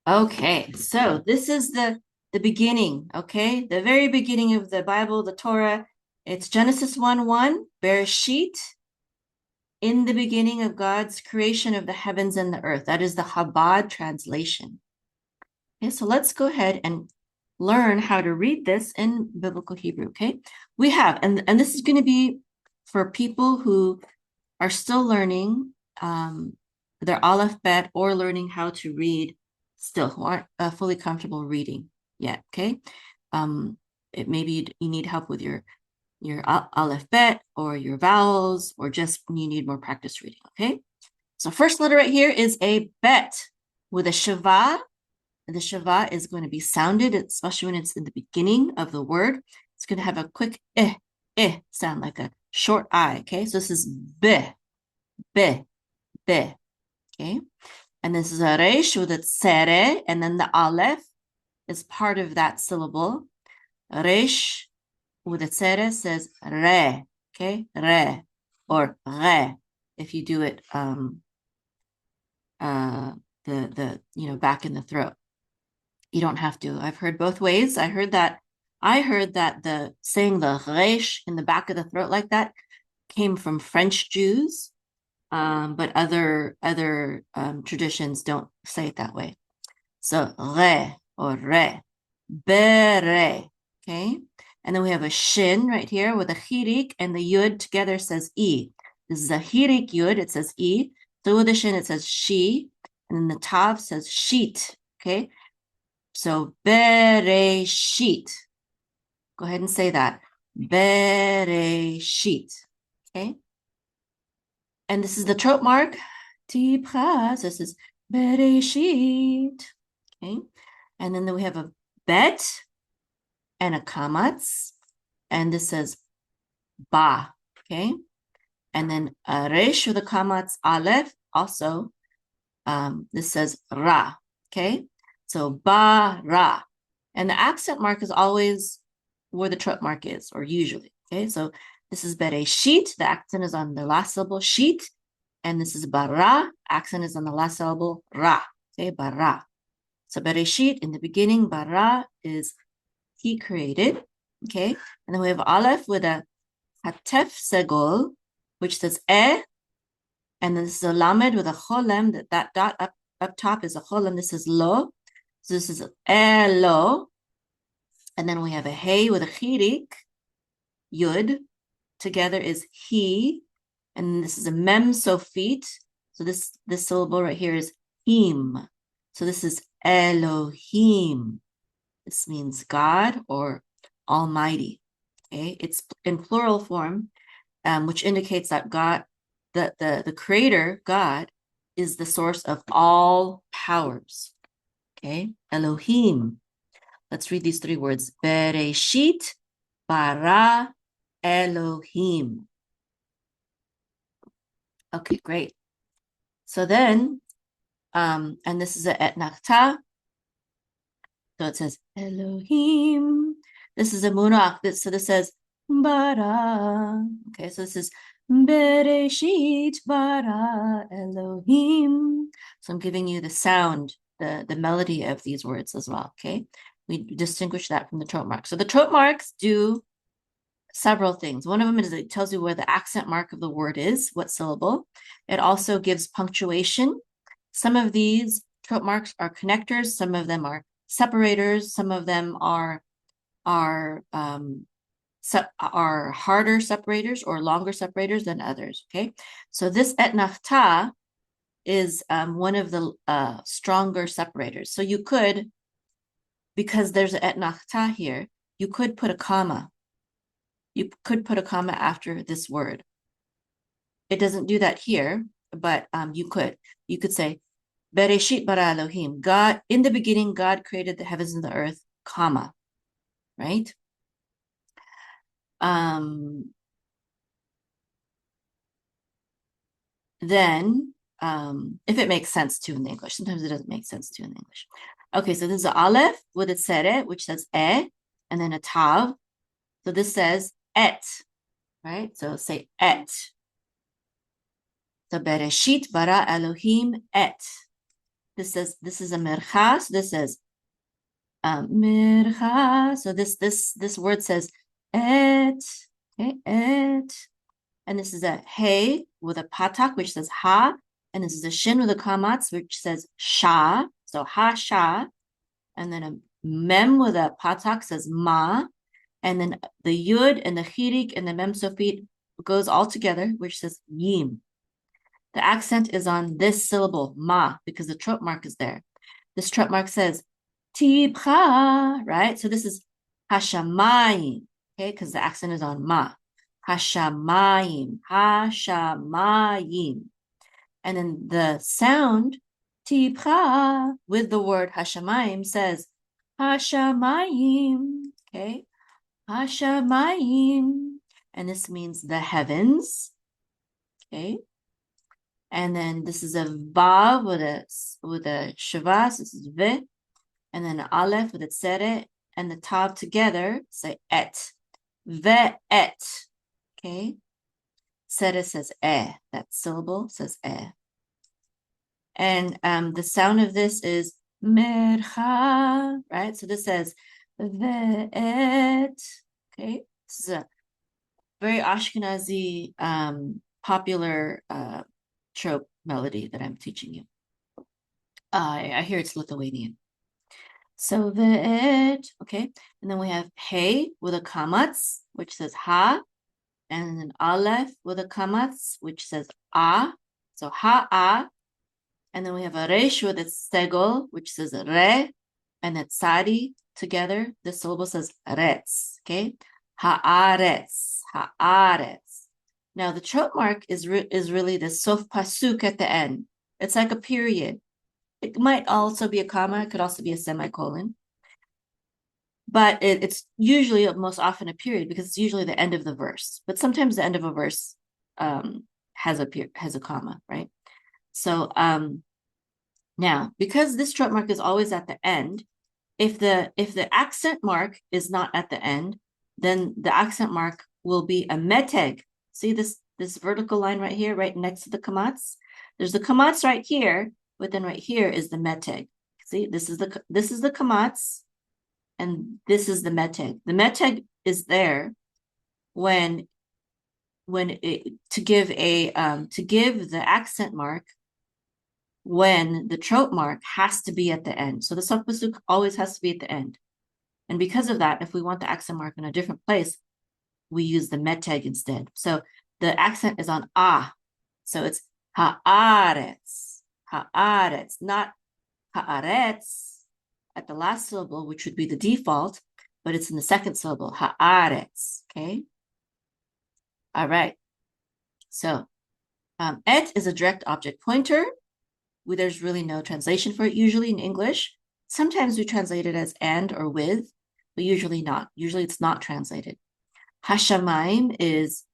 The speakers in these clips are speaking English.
Okay, so this is the beginning, okay? The very beginning of the Bible, the Torah. It's Genesis 1:1, Bereshit, in the beginning of God's creation of the heavens and the earth. That is the Chabad translation. Okay, so let's go ahead and learn how to read this in biblical Hebrew, okay? We have, and this is going to be for people who are still learning their Aleph Bet or learning how to read still, who aren't fully comfortable reading yet, okay? It maybe you need help with your Aleph Bet or your vowels, or just you need more practice reading, okay? So first letter right here is a Bet with a Shava. The Shava is going to be sounded, especially when it's in the beginning of the word. It's going to have a quick sound, like a short I, okay? So this is be, be, okay? And this is a resh with a tsere, and then the aleph is part of that syllable. Resh with a tsere says re, okay? Re, or re, if you do it back in the throat. You don't have to. I've heard both ways. I heard that the saying the resh in the back of the throat like that came from French Jews, but other traditions don't say it that way. So re or re, bere, okay? And then we have a shin right here with a chirik, and the yud together says e. This is a chirik yud, it says e. So with the shin, it says she, and then the tav says sheet, okay? So bereshit. Go ahead and say that. Bereshit, okay? And this is the trope mark. Tipras. This is Bereshit. Okay. And then we have a bet and a kamatz. And this says ba. Okay. And then a resh with a kamatz aleph. Also, this says ra. Okay. So ba ra. And the accent mark is always where the trope mark is, or usually. Okay. So this is Bereshit. The accent is on the last syllable, sheet. And this is bara. Accent is on the last syllable, ra. Okay, bara. So Bereshit, in the beginning, bara is he created. Okay. And then we have aleph with a hatef segol, which says and then this is a lamed with a cholem. That dot up top is a cholem. This is lo. So this is lo. And then we have a hey with a chirik, yud. Together is he. And this is a mem sofit. So this syllable right here is him. So this is Elohim. This means God or Almighty. Okay, it's in plural form, which indicates that God, the Creator, God, is the source of all powers. Okay, Elohim. Let's read these three words: Bereshit, bara, Elohim. Okay, great. So then, and this is a etnachta. So it says Elohim. This is a munach. So this says bara. Okay, so this is Bereshit bara Elohim. So I'm giving you the sound, the melody of these words as well. Okay, we distinguish that from the trope marks. So the trope marks do several things. One of them is it tells you where the accent mark of the word is, what syllable. It also gives punctuation. Some of these trope marks are connectors, some of them are separators, some of them are harder separators or longer separators than others. Okay, so this etnachta is one of the stronger separators. So you could, because there's an etnachta here, you could put a comma. You could put a comma after this word. It doesn't do that here, but you could. You could say, Bereshit bara Elohim. God, in the beginning, God created the heavens and the earth, comma, right? Then, if it makes sense to in the English, sometimes it doesn't make sense to in the English. Okay, so this is an aleph with a tzere, which says and then a tav. So this says et, right? So say et. So Bereshit bara Elohim et. this is a mercha. So this says mercha. So this word says et, okay, et. And this is a hey with a patak, which says ha. And this is a shin with a kamatz, which says sha. So ha, sha. And then a mem with a patak says ma. And then the yud and the chirik and the mem sofit goes all together, which says yim. The accent is on this syllable, ma, because the throat mark is there. This throat mark says tibcha, right? So this is hashamayim, okay, because the accent is on ma. Hashamayim, hashamayim. And then the sound, tibcha, with the word hashamayim says hashamayim, okay? Hashamayim. And this means the heavens, okay? And then this is a vav with a shavas, this is ve, and then an aleph with a tzere, and the tav together say et, ve et, okay? Tzere says that syllable says and the sound of this is mercha, right? So this says ve et, okay? This is a very Ashkenazi popular trope melody that I'm teaching you. I hear it's Lithuanian. So ve'et, okay. And then we have hey with a kamatz, which says ha, and then aleph with a kamatz, which says a. So ha-a. And then we have a resh with its segol, which says re, and then tsadi together. The syllable says retz, okay. Haaretz, haaretz. Now, the throat mark is really the sof pasuk at the end. It's like a period. It might also be a comma. It could also be a semicolon. But it's usually most often a period because it's usually the end of the verse. But sometimes the end of a verse has a comma, right? So now, because this throat mark is always at the end, if the accent mark is not at the end, then the accent mark will be a meteg. See this vertical line right here, right next to the kamatz? There's the kamatz right here, but then right here is the meteg. See, this is the kamatz, and this is the meteg. The meteg is there to give the accent mark when the throat mark has to be at the end. So the sof pasuk always has to be at the end. And because of that, if we want the accent mark in a different place, we use the meteg instead. So the accent is on ah. So it's haaretz, haaretz, not haaretz at the last syllable, which would be the default, but it's in the second syllable, haaretz, okay? All right. So et is a direct object pointer. There's really no translation for it usually in English. Sometimes we translate it as and or with, but usually not. Usually it's not translated. Hashamayim is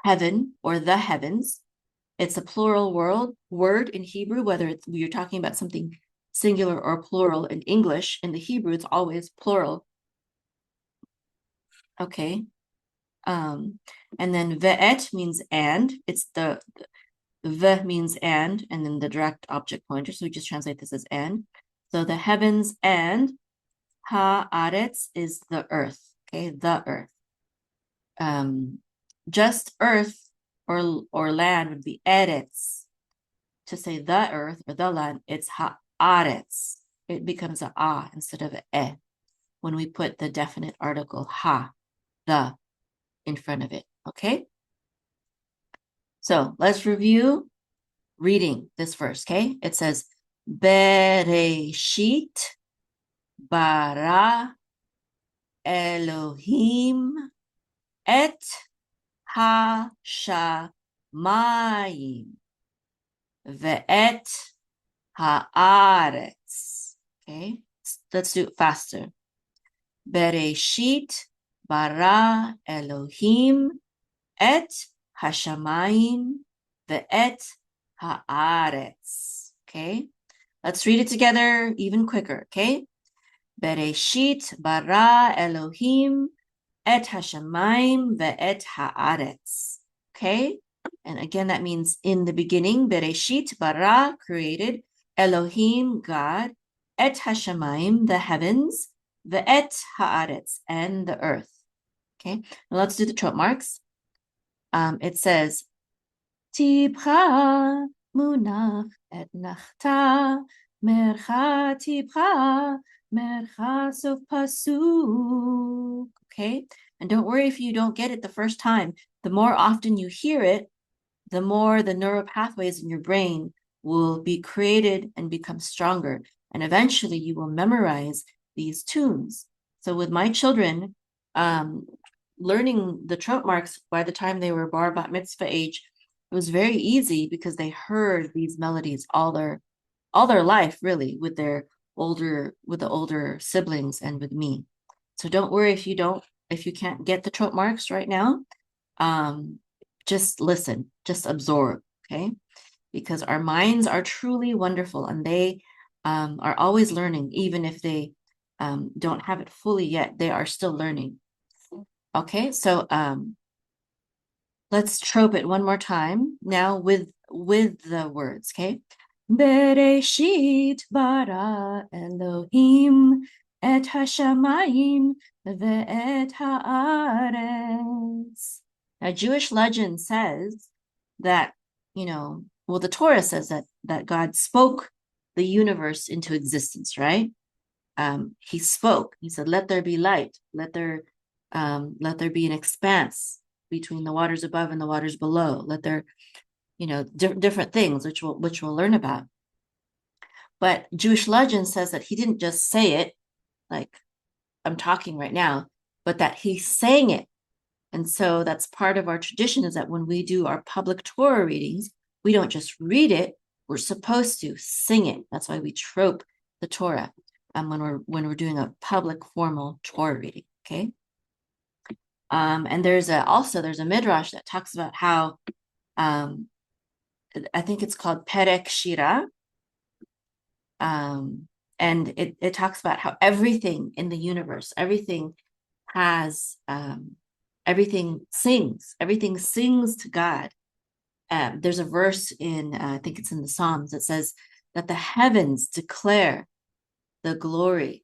heaven or the heavens. It's a plural word in Hebrew, whether you're talking about something singular or plural in English. In the Hebrew, it's always plural. Okay. And then ve'et means and. It's the ve means and then the direct object pointer. So we just translate this as and. So the heavens and haaretz is the earth. Okay, the earth. Just earth or land would be eretz. To say the earth or the land, it's haaretz. It becomes a instead of a when we put the definite article the in front of it. Okay. So let's review reading this verse. Okay, it says Bereshit bara Elohim et ha-shamayim ve'et haaretz. Okay, let's do it faster. Bereshit bara Elohim et hashamayim ve'et haaretz. Okay, let's read it together even quicker. Okay, Bereshit bara Elohim et hashamayim ve'et haaretz. Okay, and again that means in the beginning. Bereshit bara created, Elohim, God, et hashamayim, the heavens, ve'et haaretz, and the earth. Okay, now let's do the trope marks. It says, Tibcha munach et nachta, mercha tibcha, mercha sof pasuk. Okay, and don't worry if you don't get it the first time. The more often you hear it, the more the neural pathways in your brain will be created and become stronger. And eventually you will memorize these tunes. So with my children, learning the trope marks by the time they were bar bat mitzvah age, it was very easy because they heard these melodies all their life, really, with the older siblings and with me. So don't worry if you can't get the trope marks right now. Just listen, just absorb, okay? Because our minds are truly wonderful and they are always learning, even if they don't have it fully yet, they are still learning. Okay, so let's trope it one more time now with the words, okay? Bereshit bara Elohim et hashamayim ve'et haaretz. Now, Jewish legend says that, well, the Torah says that God spoke the universe into existence, right? He spoke. He said, "Let there be light. Let there be an expanse between the waters above and the waters below. Let there, different things which we'll learn about." But Jewish legend says that he didn't just say it like I'm talking right now, but that he sang it. And so that's part of our tradition, is that when we do our public Torah readings, we don't just read it, we're supposed to sing it. That's why we trope the Torah when we're doing a public formal Torah reading, okay? And there's a midrash that talks about how I think it's called Perek Shira. And it talks about how everything in the universe, everything sings to God. There's a verse in, I think it's in the Psalms, that says that the heavens declare the glory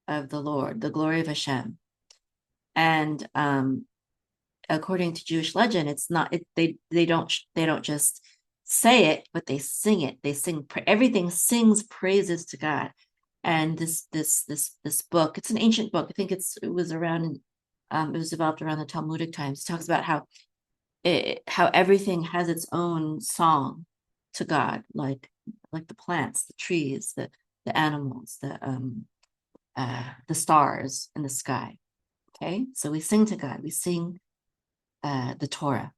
of the Lord, the glory of Hashem. And according to Jewish legend, it's not they don't just say it, but they sing it. They sing, everything sings praises to God. And this book, it's an ancient book. I think it was developed around the Talmudic times. It talks about how everything has its own song to God, like the plants, the trees, the animals, the stars in the sky. Okay, so we sing to God. We sing the Torah.